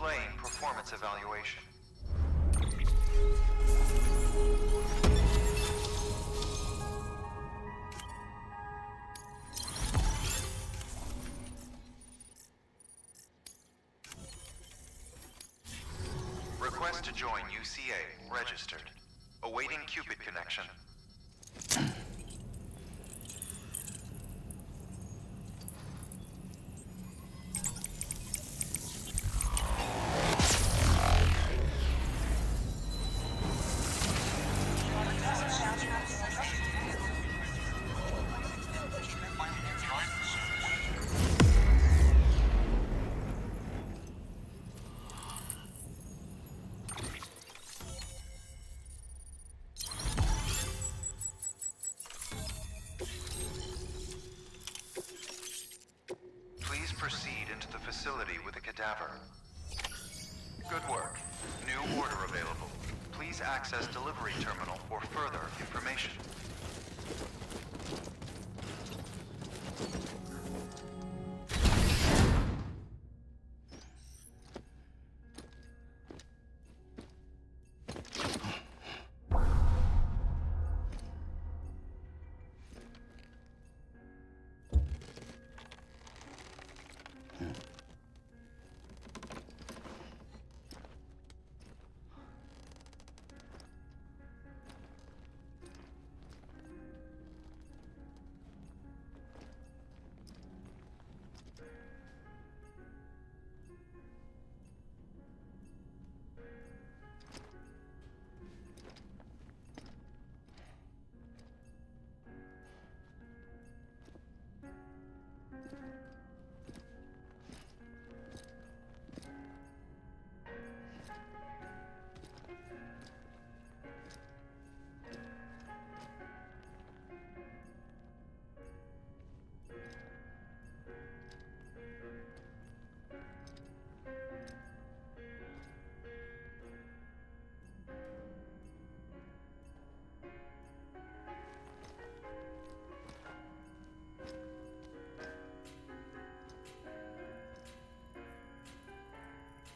displaying performance evaluation. Request to join UCA. Registered. Awaiting Cupid connection. Please proceed into the facility with a cadaver. Good work. New order available. Please access delivery terminal for further information.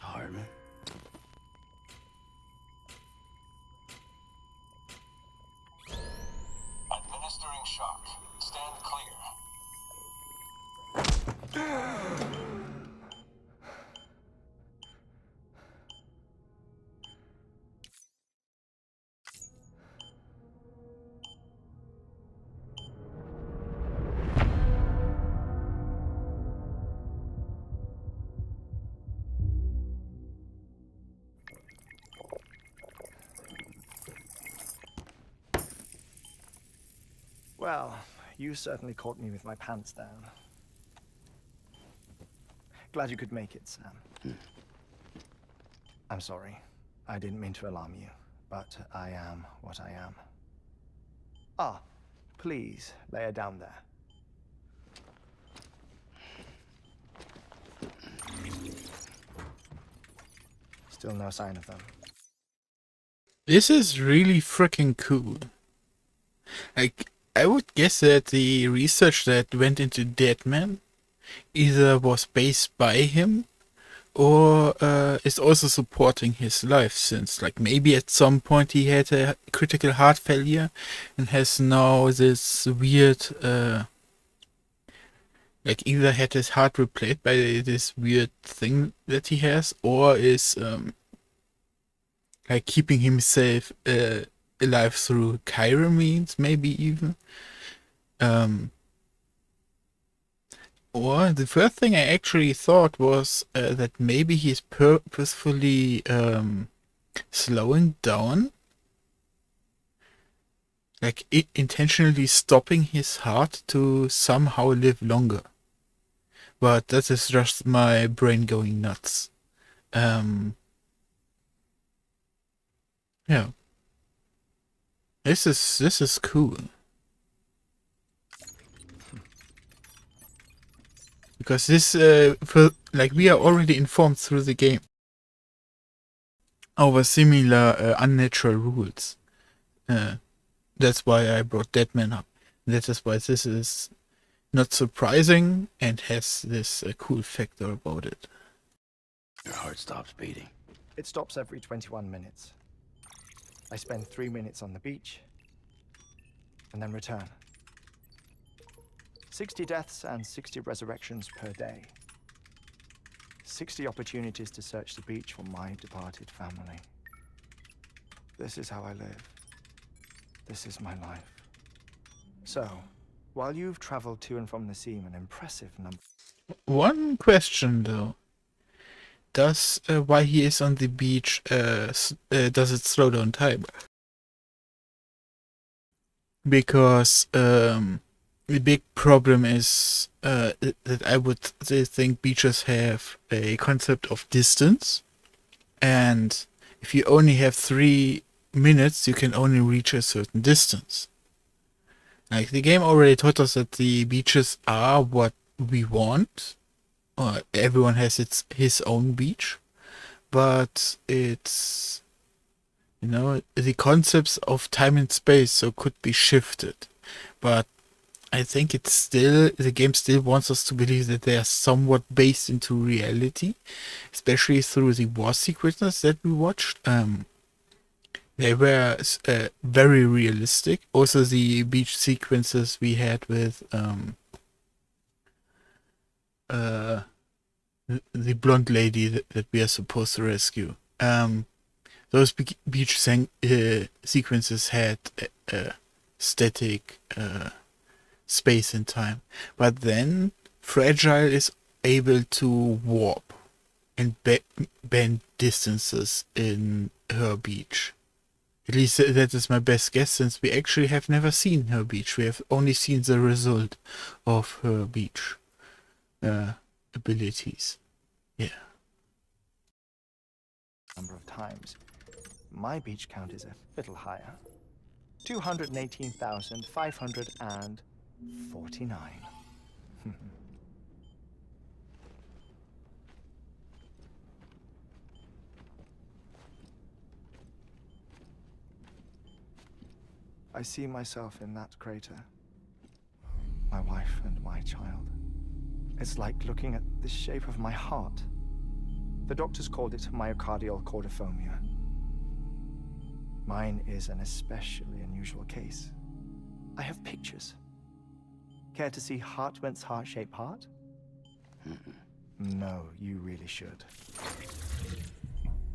Harmon. Administering shock. Stand clear. Well, you certainly caught me with my pants down. Glad you could make it, Sam. I'm sorry. I didn't mean to alarm you, but I am what I am. Ah, please, lay her down there. Still no sign of them. This is really freaking cool. Like, I would guess that the research that went into Deadman either was based by him or is also supporting his life, since like maybe at some point he had a critical heart failure and has now this weird like either had his heart replaced by this weird thing that he has, or is like keeping himself alive through chiral means, maybe even. Or the first thing I actually thought was that maybe he's purposefully slowing down, like intentionally stopping his heart to somehow live longer. But that is just my brain going nuts. Yeah. This is cool. Because this, like, we are already informed through the game over similar unnatural rules. That's why I brought Deadman up. That is why this is not surprising and has this cool factor about it. Your heart stops beating. It stops every 21 minutes. I spend 3 minutes on the beach, and then return. 60 deaths and 60 resurrections per day. 60 opportunities to search the beach for my departed family. This is how I live. This is my life. So, while you've traveled to and from the sea an impressive number... One question though. Does while he is on the beach, does it slow down time? Because the big problem is that I would think beaches have a concept of distance, and if you only have 3 minutes, you can only reach a certain distance. Like, the game already taught us that the beaches are what we want, or everyone has his own beach, but it's, you know, the concepts of time and space so could be shifted. But I think the game still wants us to believe that they are somewhat based into reality, especially through the war sequences that we watched. They were very realistic. Also, the beach sequences we had with the blonde lady that we are supposed to rescue. Those beach sequences had static space and time, but then Fragile is able to warp and bend distances in her beach. At least that is my best guess, since we actually have never seen her beach. We have only seen the result of her beach abilities. Yeah. Number of times. My beach count is a little higher. 218,549. I see myself in that crater. My wife and my child. It's like looking at the shape of my heart. The doctors called it myocardial cordiformia. Mine is an especially unusual case. I have pictures. Care to see Hartwent's heart-shaped heart? No, you really should.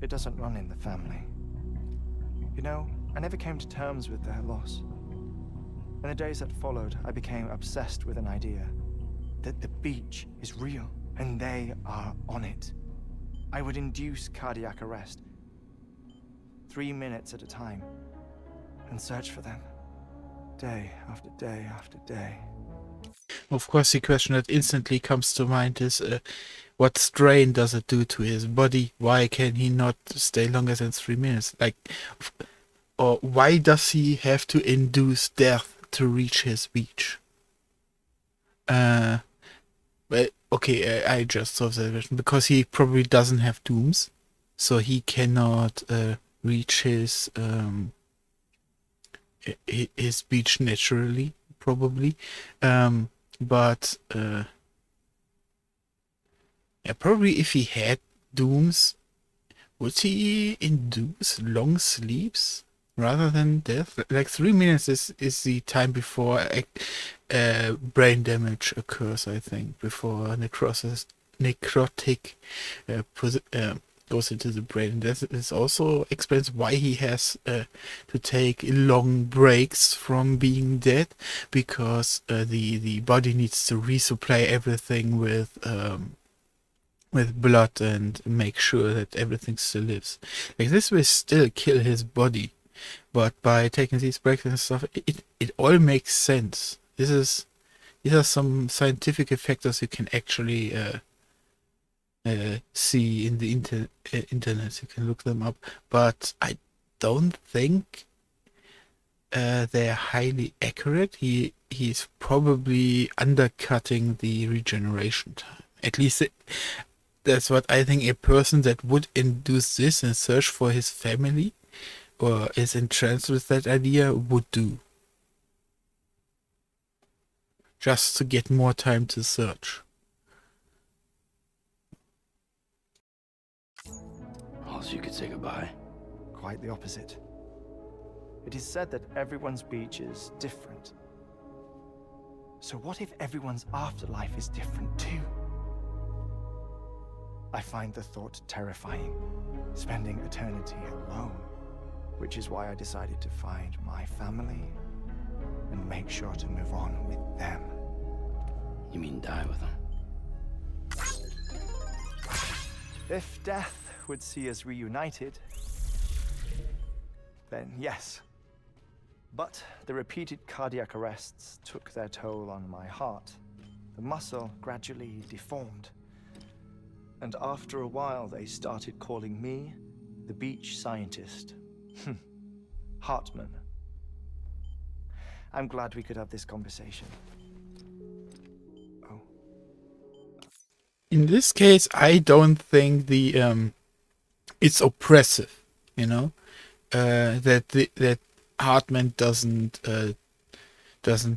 It doesn't run in the family. You know, I never came to terms with their loss. In the days that followed, I became obsessed with an idea that the beach is real and they are on it. I would induce cardiac arrest, 3 minutes at a time, and search for them, day after day after day. Of course, the question that instantly comes to mind is, what strain does it do to his body? Why can he not stay longer than 3 minutes? Like, or why does he have to induce death to reach his beach? Well, okay, I just solved that question. Because he probably doesn't have dooms, so he cannot reach his beach naturally, probably. But yeah, probably if he had dooms, would he induce long sleeps rather than death? Like 3 minutes is the time before brain damage occurs, I think, before necrotic goes into the brain. This also explains why he has to take long breaks from being dead, because the body needs to resupply everything with blood and make sure that everything still lives. Like, this will still kill his body, but by taking these breaks and stuff, it all makes sense. These are some scientific factors you can actually see in the internet. You can look them up, but I don't think they're highly accurate. He's probably undercutting the regeneration time. At least that's what I think a person that would induce this and search for his family, or is entranced with that idea, would do. Just to get more time to search. so you could say goodbye? Quite the opposite. It is said that everyone's beach is different. So what if everyone's afterlife is different too? I find the thought terrifying, spending eternity alone, which is why I decided to find my family and make sure to move on with them. You mean die with them? If death would see us reunited, then yes. But the repeated cardiac arrests took their toll on my heart. The muscle gradually deformed. And after a while, they started calling me the beach scientist. Hartman. I'm glad we could have this conversation. Oh. In this case, I don't think it's oppressive, you know, that Hartman doesn't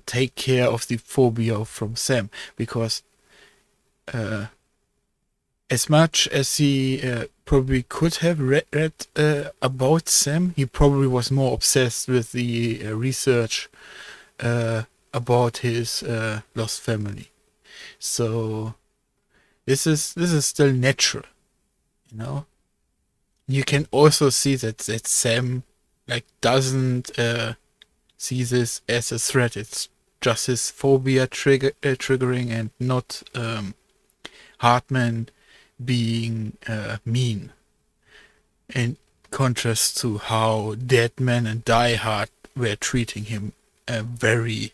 take care of the phobia from Sam, because as much as he probably could have read about Sam, he probably was more obsessed with the research about his lost family. So this is still natural, you know. You can also see that Sam doesn't see this as a threat. It's just his phobia triggering, and not Hartman being mean. In contrast to how Deadman and Die Hard were treating him very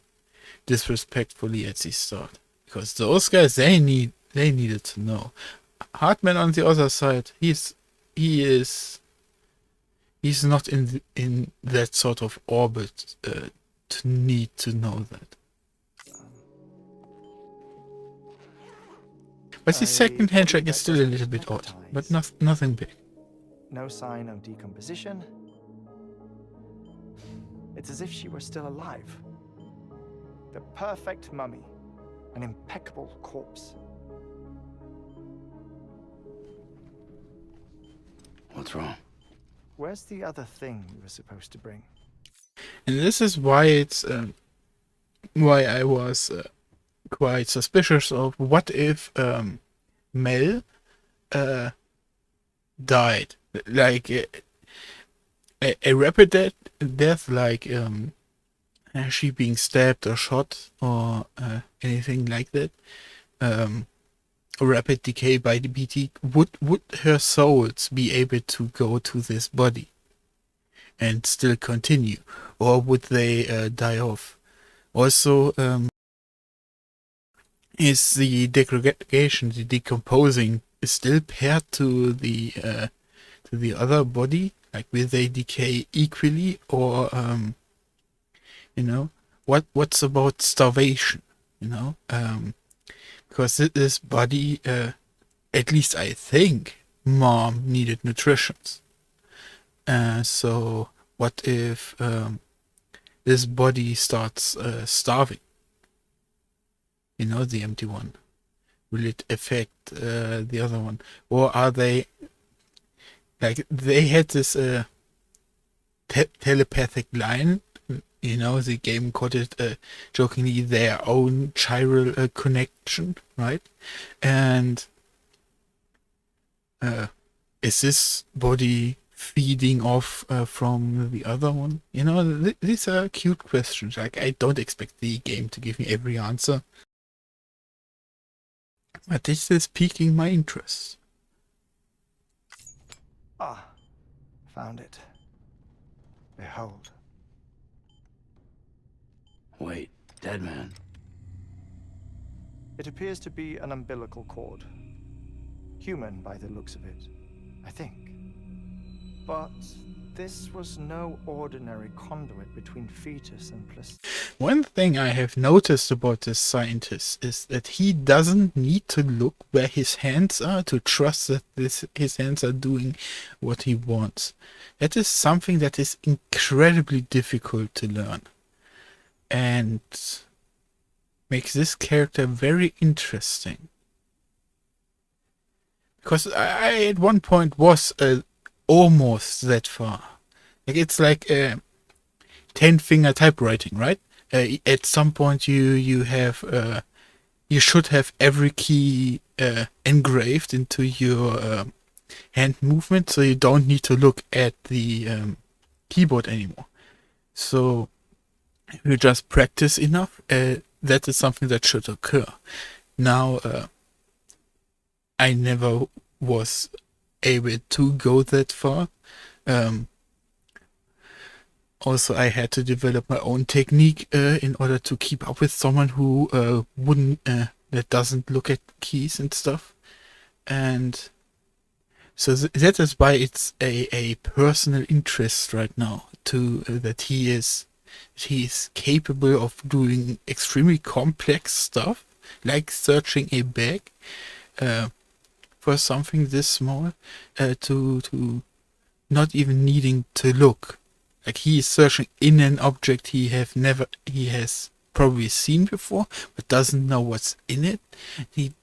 disrespectfully at the start, because those guys they needed to know. Hartman, on the other side, he's not in that sort of orbit to need to know that. But the second handshake is still a little bit odd, but nothing big. No sign of decomposition. It's as if she were still alive. The perfect mummy. An impeccable corpse. What's wrong? Where's the other thing you were supposed to bring? And this is why why I was quite suspicious of what if Mel died, like a rapid death, like she being stabbed or shot or anything like that. Rapid decay by the BT. Would her souls be able to go to this body and still continue, or would they die off? Also, is the degradation, the decomposing, is still paired to the other body? Like, will they decay equally, or you know, what's about starvation? You know, because this body, at least I think, Mom needed nutrition. So what if this body starts starving? You know, the empty one. Will it affect the other one? Or are they, like, they had this telepathic line, you know, the game called it jokingly their own chiral connection, right? And is this body feeding off from the other one? You know, these are cute questions. Like, I don't expect the game to give me every answer, but this is piquing my interest. Ah, found it. Behold. Wait, dead man. It appears to be an umbilical cord. Human by the looks of it, I think. But this was no ordinary conduit between fetus and placenta. One thing I have noticed about this scientist is that he doesn't need to look where his hands are to trust that his hands are doing what he wants. That is something that is incredibly difficult to learn, and makes this character very interesting. Because I at one point was almost that far. Like it's like 10-finger typewriting, right? At some point you have you should have every key engraved into your hand movement, so you don't need to look at the keyboard anymore. So if you just practice enough, that is something that should occur. Now, I never was able to go that far. Also, I had to develop my own technique in order to keep up with someone who that doesn't look at keys and stuff. And so that is why it's a personal interest right now that he is capable of doing extremely complex stuff, like searching a bag for something this small, to not even needing to look. Like he is searching in an object he has probably seen before, but doesn't know what's in it. He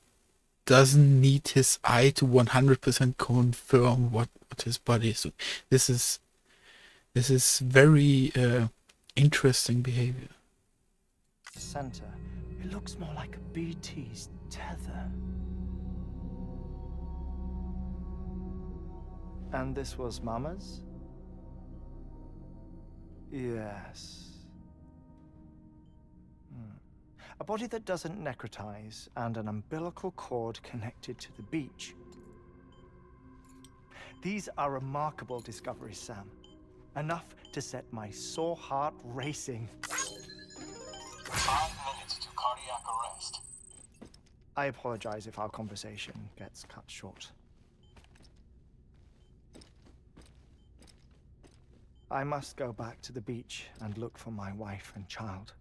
doesn't need his eye to 100% confirm what his body is doing. This is very interesting behavior. Center. It looks more like a BT's tether. And this was Mama's? Yes. A body that doesn't necrotize and an umbilical cord connected to the beach. These are remarkable discoveries, Sam. Enough to set my sore heart racing. 5 minutes to cardiac arrest. I apologize if our conversation gets cut short. I must go back to the beach and look for my wife and child.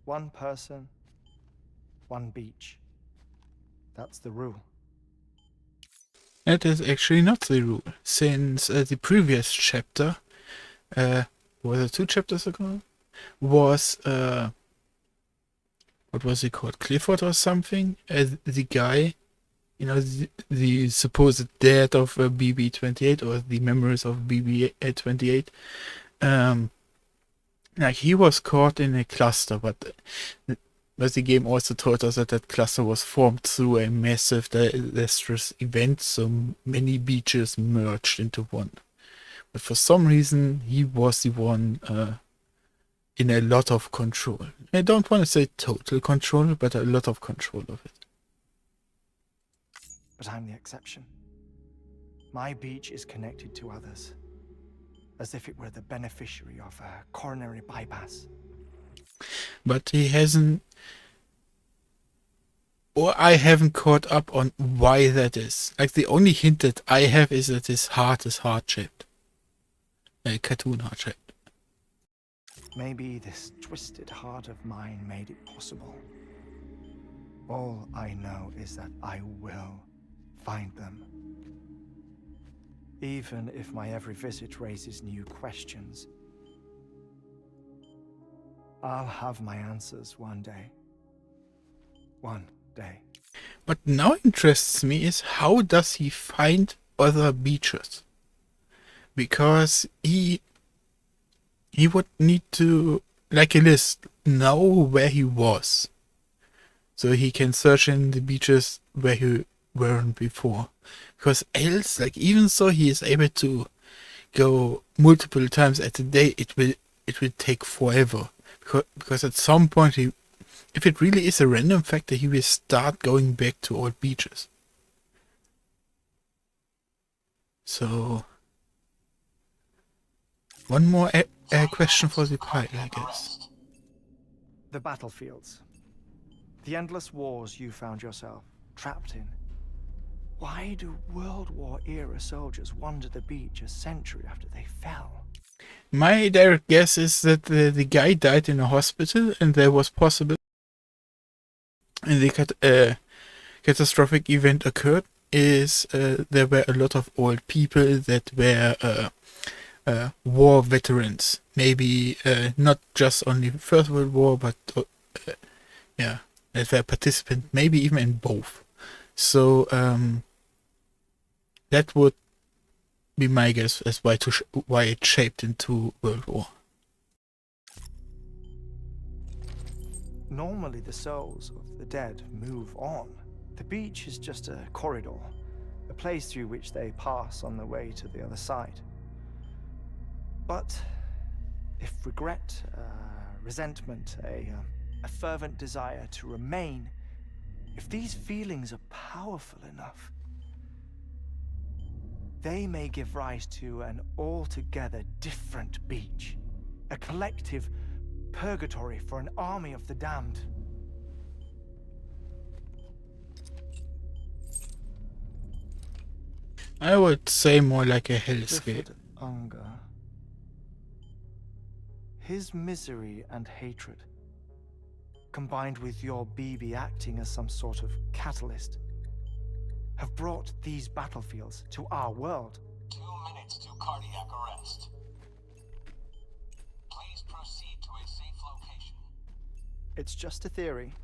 One person, one beach. That's the rule. That is actually not the rule, since the previous chapter, was it 2 chapters ago, was, what was he called, Clifford or something? The guy, you know, the supposed dad of BB-28, or the memories of BB-28, like he was caught in a cluster, but the game also told us that cluster was formed through a massive disastrous event, so many beaches merged into one. But for some reason, he was the one in a lot of control. I don't want to say total control, but a lot of control of it. But I'm the exception. My beach is connected to others, as if it were the beneficiary of a coronary bypass. But he hasn't, or I haven't caught up on why that is. Like the only hint that I have is that his heart is heart-shaped. A cartoon heart-shaped. Maybe this twisted heart of mine made it possible. All I know is that I will find them. Even if my every visit raises new questions, I'll have my answers one day. One day. What now interests me is how does he find other beaches? Because he would need to, like a list, know where he was. So he can search in the beaches where he weren't before. Because else, like even so he is able to go multiple times at a day, it will take forever. Because at some point, if it really is a random factor, he will start going back to old beaches. So, one more question for the pile, I guess. The battlefields. The endless wars you found yourself trapped in. Why do World War era soldiers wander the beach a century after they fell? My direct guess is that the guy died in a hospital, and there was possible, and the catastrophic event occurred is there were a lot of old people that were war veterans. Maybe not just only First World War, but yeah, that were participants, maybe even in both. So that would be my guess as why it shaped into World War. Normally, the souls of the dead move on. The beach is just a corridor, a place through which they pass on the way to the other side. But if regret, resentment, a fervent desire to remain, if these feelings are powerful enough, they may give rise to an altogether different beach, a collective purgatory for an army of the damned. I would say more like a hellscape. Clifford Unger. His misery and hatred, combined with your BB acting as some sort of catalyst, have brought these battlefields to our world. 2 minutes to cardiac arrest. Please proceed to a safe location. It's just a theory.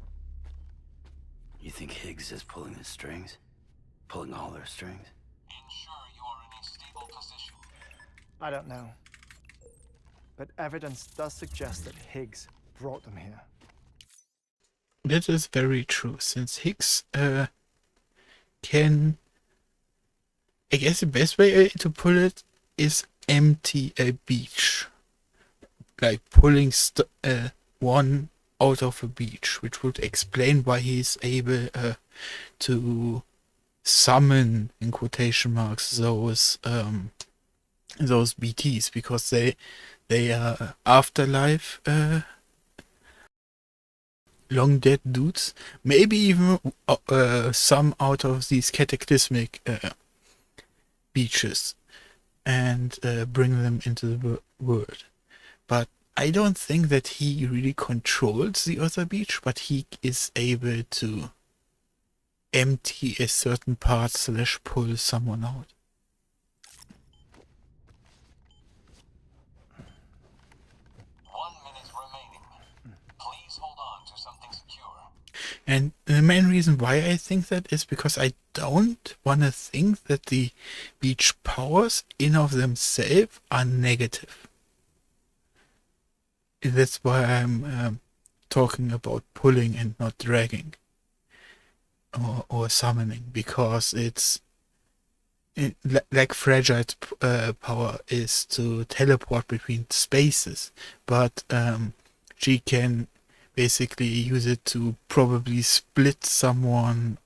You think Higgs is pulling the strings? Pulling all their strings? Ensure you are in a stable position. I don't know. But evidence does suggest that Higgs brought them here. That is very true, since Higgs can... I guess the best way to put it is empty a beach. Like pulling one out of a beach, which would explain why he's able to summon, in quotation marks, those BTs, because they are afterlife long dead dudes, maybe even some out of these cataclysmic beaches, and bring them into the world. But I don't think that he really controls the other beach, but he is able to empty a certain part / pull someone out. And the main reason why I think that is because I don't want to think that the beach powers in of themselves are negative. That's why I'm talking about pulling and not dragging or summoning, because like Fragile's power is to teleport between spaces, but she can basically use it to probably split someone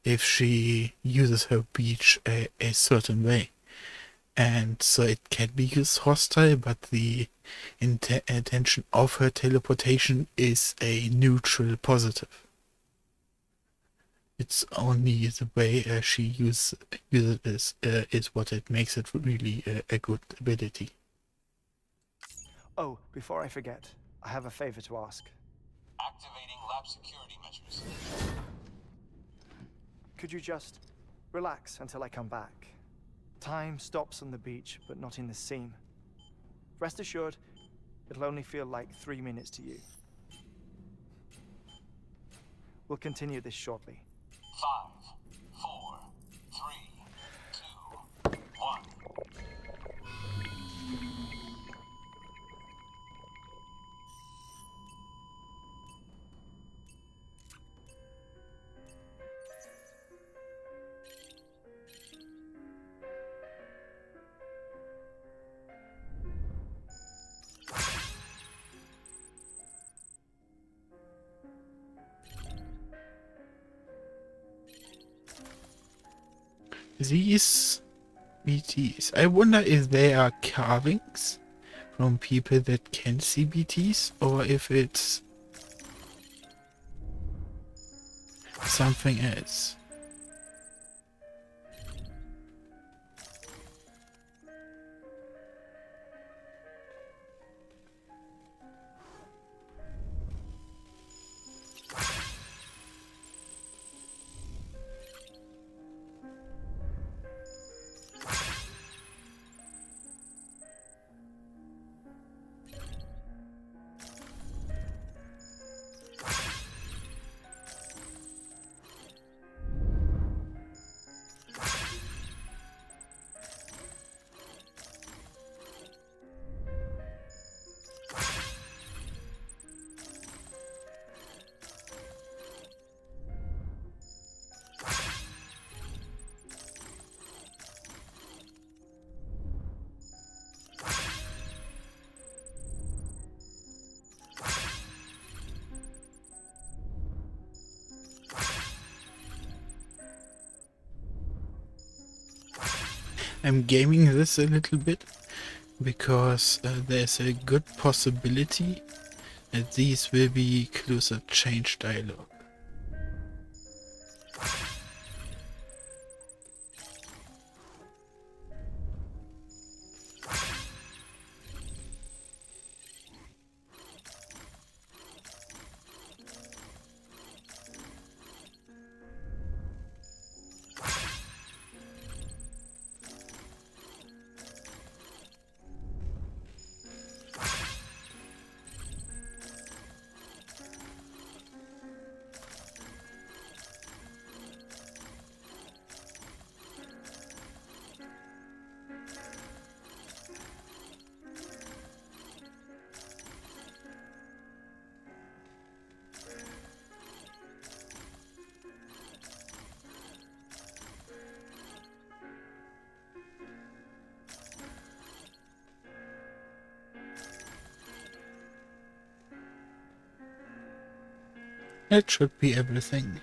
if she uses her beach a certain way. And so it can be used hostile, but the intention of her teleportation is a neutral positive. It's only the way she uses it is what it makes it really a good ability. Oh, before I forget, I have a favor to ask. Activating lab security measures. Could you just relax until I come back? Time stops on the beach, but not in the scene. Rest assured, it'll only feel like 3 minutes to you. We'll continue this shortly. 5, 4, 3, 2, 1. These BTs, I wonder if they are carvings from people that can see BTs, or if it's something else. I'm gaming this a little bit because there's a good possibility that these will be clues that change dialogue. That should be everything.